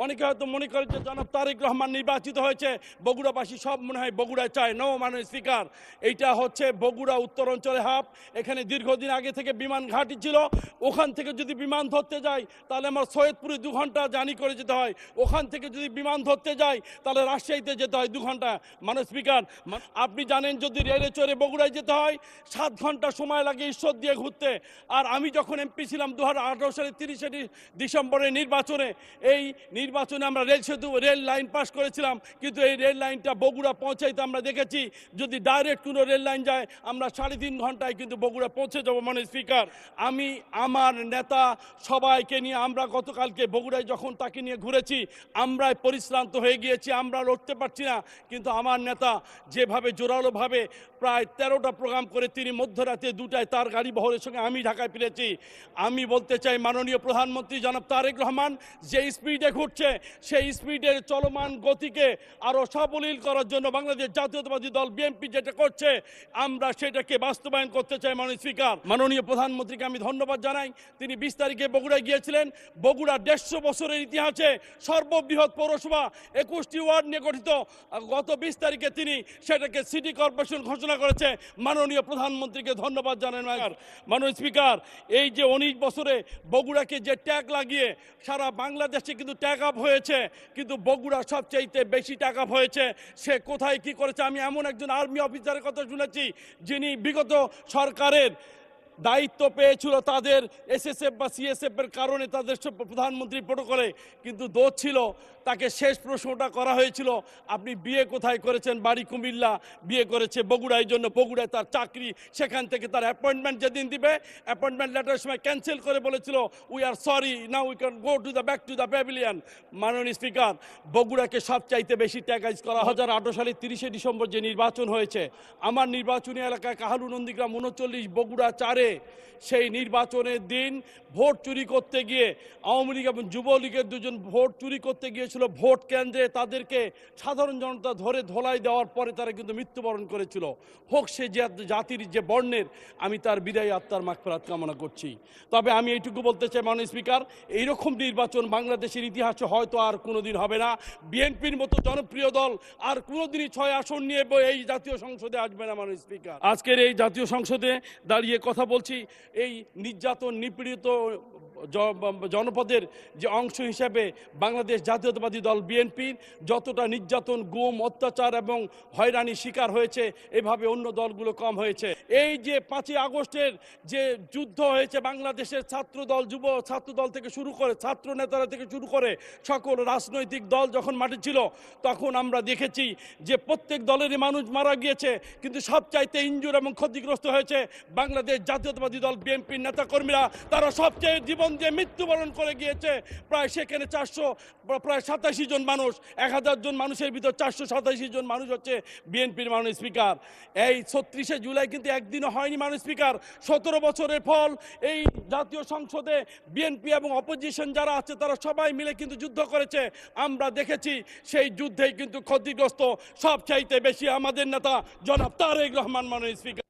অনেকে হয়তো মনে করে যে জনাব তারেক রহমান নির্বাচিত হয়েছে, বগুড়াবাসী সব মনে হয় বগুড়ায় চায়। নো মাননীয় স্পিকার, এইটা হচ্ছে বগুড়া উত্তর অঞ্চলে হাব। এখানে দীর্ঘদিন আগে থেকে বিমান ঘাঁটি ছিল। ওখান থেকে যদি বিমান ধরতে যাই তাহলে আমার সৈয়দপুরে 2 ঘন্টা জার্নি করে যেতে হয়। ওখান থেকে যদি বিমান ধরতে যাই তাহলে রাজশাহীতে যেতে হয় 2 ঘন্টা। মাননীয় স্পিকার, আপনি জানেন যদি রেলে চড়ে বগুড়ায় যেতে হয় 7 ঘন্টা সময় লাগে ঈশ্বর দিয়ে ঘুরতে। আর আমি যখন এমপি ছিলাম 2018 সালের 30 ডিসেম্বরের নির্বাচনে, এই নির্বাচনে আমরা রেল লাইন পাস করেছিলাম, কিন্তু এই রেল লাইনটা বগুড়া পৌঁছাইতে আমরা দেখেছি যদি ডাইরেক্ট কোনো রেল লাইন যায় আমরা 3.5 ঘন্টায় কিন্তু বগুড়া পৌঁছে যাবো। মাননীয় স্পিকার, আমি আমার নেতা সবাইকে নিয়ে আমরা গতকালকে বগুড়ায় যখন তাকে নিয়ে ঘুরেছি আমরাই পরিশ্রান্ত হয়ে গিয়েছি, আমরা লড়তে পারছি না। কিন্তু আমার নেতা যেভাবে জোরালোভাবে প্রায় 13টা প্রোগ্রাম করে তিনি মধ্যরাতে 2টায় তার গাড়ি বহরের সঙ্গে আমি ঢাকায় ফিরেছি। আমি বলতে চাই মাননীয় প্রধানমন্ত্রী জনাব তারেক রহমান যে স্পিডে ঘুরছে সেই স্পিডের চলমান গতিকে আরও সাবলীল করার জন্য বাংলাদেশ জাতীয়তাবাদী দল বিএনপি যেটা করছে আমরা সেটাকে বাস্তবায়ন করতে চাই। মাননীয় স্পিকার, মাননীয় প্রধানমন্ত্রীকে আমি ধন্যবাদ জানাই। তিনি 20 তারিখে বগুড়ায় গিয়েছিলেন। বগুড়া 150 বছরের ইতিহাসে সর্ববৃহৎ পৌরসভা 21টি ওয়ার্ড নিয়ে গঠিত। গত 20 তারিখে তিনি সেটাকে সিটি কর্পোরেশন ঘোষণা করেছে। মাননীয় প্রধানমন্ত্রীকে ধন্যবাদ জানান। মাননীয় স্পিকার, এই যে 19 বছরে বগুড়াকে যে ট্যাগ লাগিয়ে সারা বাংলাদেশে কিন্তু ট্যাগ আপ হয়েছে, কিন্তু বগুড়া সবচাইতে বেশি ট্যাগ আপ হয়েছে। সে কোথায় কি করেছে? আমি এমন একজন আর্মি অফিসারের কথা শুনেছি যিনি বিগত সরকারের দায়িত্ব পেয়েছিল তাদের এসএসএফ বা সিএসএফ এর কারণে তাদের প্রধানমন্ত্রী প্রোটোকলে, কিন্তু দোষ ছিল তাকে শেষ প্রশ্নটা করা হয়েছিল আপনি বিয়ে কোথায় করেছেন? বাড়ি কুমিল্লা, বিয়ে করেছে বগুড়ায়, জন্য বগুড়ায় তার চাকরি। সেখান থেকে তার অ্যাপয়েন্টমেন্ট যেদিন দিবে অ্যাপয়েন্টমেন্ট লেটারের সময় ক্যান্সেল করে বলেছিল we are sorry, now we can go to the back to the pavilion. মাননীয় স্পিকার, বগুড়াকে সবচাইতে বেশি ট্যাগাইজ করা 2018 সালের 30 ডিসেম্বর যে নির্বাচন হয়েছে আমার নির্বাচনী এলাকায় কাহালু নন্দীগ্রাম 39 বগুড়া 4 সেই নির্বাচনের দিন ভোট চুরি করতে গিয়ে আওয়ামী লীগ এবং যুবলীগের 2 জন ভোট চুরি করতে গিয়েছিল ভোট কেন্দ্রে। তাদেরকে সাধারণ জনতা ধরে ধোলাই দেওয়ার পরে তারা কিন্তু মৃত্যুবরণ করেছিল। হোক সে জাতির যে বর্ণের, আমি তার বিদায়ী আত্মার মাগফিরাত কামনা করছি। তবে আমি এইটুকু বলতে চাই মাননীয় স্পিকার, এইরকম নির্বাচন বাংলাদেশের ইতিহাসে হয়তো আর কোনোদিন হবে না। বিএনপির মতো জনপ্রিয় দল আর কোনোদিনই 6 আসন নিয়ে এই জাতীয় সংসদে আসবে না। মাননীয় স্পিকার, আজকের এই জাতীয় সংসদে দাঁড়িয়ে কথা বলছি এই নির্যাতন নিপীড়িত জনপদের যে অংশ হিসেবে বাংলাদেশ জাতীয়তাবাদী দল বিএনপির যতটা নির্যাতন, গুম, অত্যাচার এবং হয়রানি শিকার হয়েছে এভাবে অন্য দলগুলো কম হয়েছে। এই যে 5ই আগস্টের যে যুদ্ধ হয়েছে বাংলাদেশের ছাত্রদল, যুব ছাত্রদল থেকে শুরু করে ছাত্র নেতারা থেকে শুরু করে সকল রাজনৈতিক দল যখন মাঠে ছিল তখন আমরা দেখেছি যে প্রত্যেক দলেরই মানুষ মারা গিয়েছে, কিন্তু সবচাইতে ইনজুর এবং ক্ষতিগ্রস্ত হয়েছে বাংলাদেশ জাতীয়তাবাদী দল বিএনপির নেতাকর্মীরা। তারা সবচেয়ে জীবন দিয়ে মৃত্যুবরণ করে গিয়েছে। প্রায় সেখানে 87 জন মানুষ, 1000 জন মানুষের ভিতর 487 জন মানুষ হচ্ছে বিএনপির। মাননীয় স্পিকার, এই 36 জুলাই কিন্তু একদিনও হয়নি। মাননীয় স্পিকার, 17 বছরের ফল এই জাতীয় সংসদে বিএনপি এবং অপোজিশন যারা আছে তারা সবাই মিলে কিন্তু যুদ্ধ করেছে। আমরা দেখেছি সেই যুদ্ধেই কিন্তু ক্ষতিগ্রস্ত সবচাইতে বেশি আমাদের নেতা জনাব তারেক রহমান। মাননীয় স্পিকার।